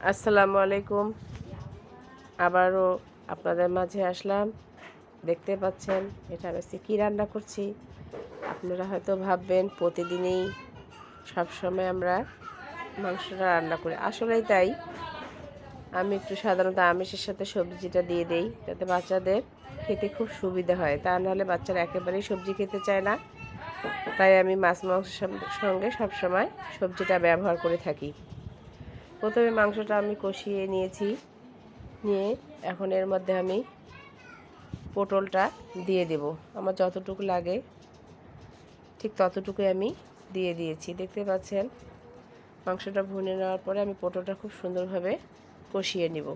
আসসালামু আলাইকুম। আবারও আপনাদের মাঝে আসলাম। দেখতে পাচ্ছেন এটা আমি কী রান্না করছি। আপনারা হয়তো ভাববেন প্রতিদিনই সবসময় আমরা মাংসটা রান্না করি, আসলেই তাই। আমি একটু সাধারণত আমিষের সাথে সবজিটা দিয়ে দেই, যাতে বাচ্চাদের খেতে খুব সুবিধা হয়। তা নাহলে বাচ্চারা একেবারেই সবজি খেতে চায় না। তাই আমি মাছ মাংসের সঙ্গে সবসময় সবজিটা ব্যবহার করে থাকি। প্রথমে মাংসটা আমি কষিয়ে নিয়েছি, নিয়ে এখন এর মধ্যে আমি পটলটা দিয়ে দেব। আমার যতটুকু লাগে ঠিক ততটুকুই আমি দিয়ে দিয়েছি। দেখতে পাচ্ছেন মাংসটা ভুনে নেওয়ার পরে আমি পটলটা খুব সুন্দরভাবে কষিয়ে নিব।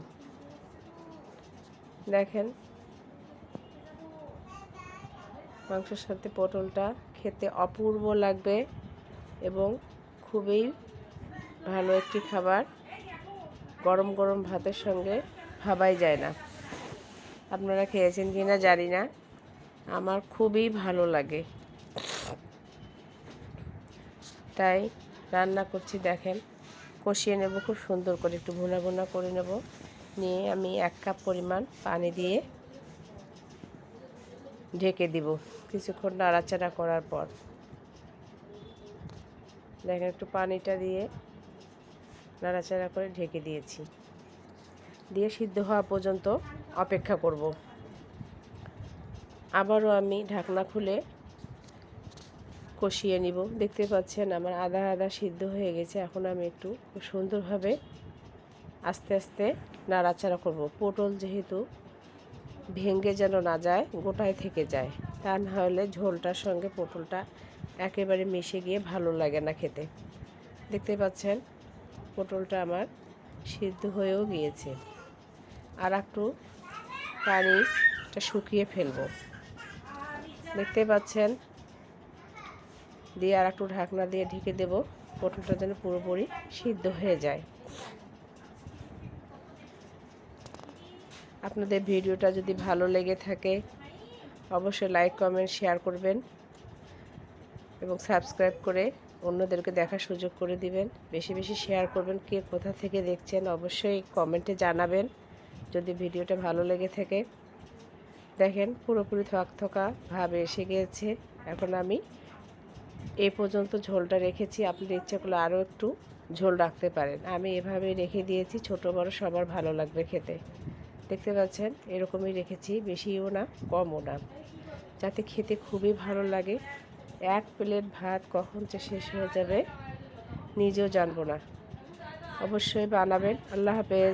দেখেন মাংসের সাথে পটলটা খেতে অপূর্ব লাগবে এবং খুবই ভালো একটি খাবার। গরম গরম ভাতের সঙ্গে ভাবাই যায় না। আপনারা খেয়েছেন কি না জানি না, আমার খুবই ভালো লাগে, তাই রান্না করছি। দেখেন কষিয়ে নেব খুব সুন্দর করে, একটু ভুনা ভুনা করে নেব। নিয়ে আমি 1 কাপ পরিমাণ পানি দিয়ে ঢেকে দিব। কিছুক্ষণ নাড়াচাড়া করার পর দেখেন একটু পানিটা দিয়ে নাড়াচাড়া করে ঢেকে দিয়েছি। দিয়ে সিদ্ধ হওয়া পর্যন্ত অপেক্ষা করব। আবারও আমি ঢাকনা খুলে কষিয়ে নিব। দেখতে পাচ্ছেন আমার আধা আধা সিদ্ধ হয়ে গেছে। এখন আমি একটু খুব সুন্দরভাবে আস্তে আস্তে নাড়াচাড়া করব। পটল যেহেতু ভেঙে যেন না যায়, গোটায় থেকে যায়, তা না হলে ঝোলটার সঙ্গে পটলটা একেবারে মিশে গিয়ে ভালো লাগে না খেতে। দেখতে পাচ্ছেন পটলটা আমার সিদ্ধ হয়েও গিয়েছে। আর একটু পানিটা শুকিয়ে ফেলব। দেখতে পাচ্ছেন দিয়ে আর একটু ঢাকনা দিয়ে ঢেকে দেব, পটলটা যেন পুরোপুরি সিদ্ধ হয়ে যায়। আপনাদের ভিডিওটা যদি ভালো লেগে থাকে অবশ্যই লাইক কমেন্ট শেয়ার করবেন এবং সাবস্ক্রাইব করে অন্যদেরকে দেখার সুযোগ করে দিবেন। বেশি বেশি শেয়ার করবেন। কে কোথা থেকে দেখছেন অবশ্যই কমেন্টে জানাবেন যদি ভিডিওটা ভালো লেগে থাকে। দেখেন পুরোপুরি থকথকা ভাবে এসে গিয়েছে। এখন আমি এই পর্যন্ত ঝোলটা রেখেছি। আপনাদের ইচ্ছে করলে আরও একটু ঝোল রাখতে পারেন। আমি এভাবেই রেখে দিয়েছি, ছোট বড় সবার ভালো লাগবে খেতে। দেখতে পাচ্ছেন এরকমই রেখেছি, বেশিও না কমও না, যাতে খেতে খুবই ভালো লাগে। 1 প্লেট ভাত কখন যে শেষ হয়ে যাবে নিজেও জানবো না। অবশ্যই বানাবেন। আল্লাহ হাফেজ।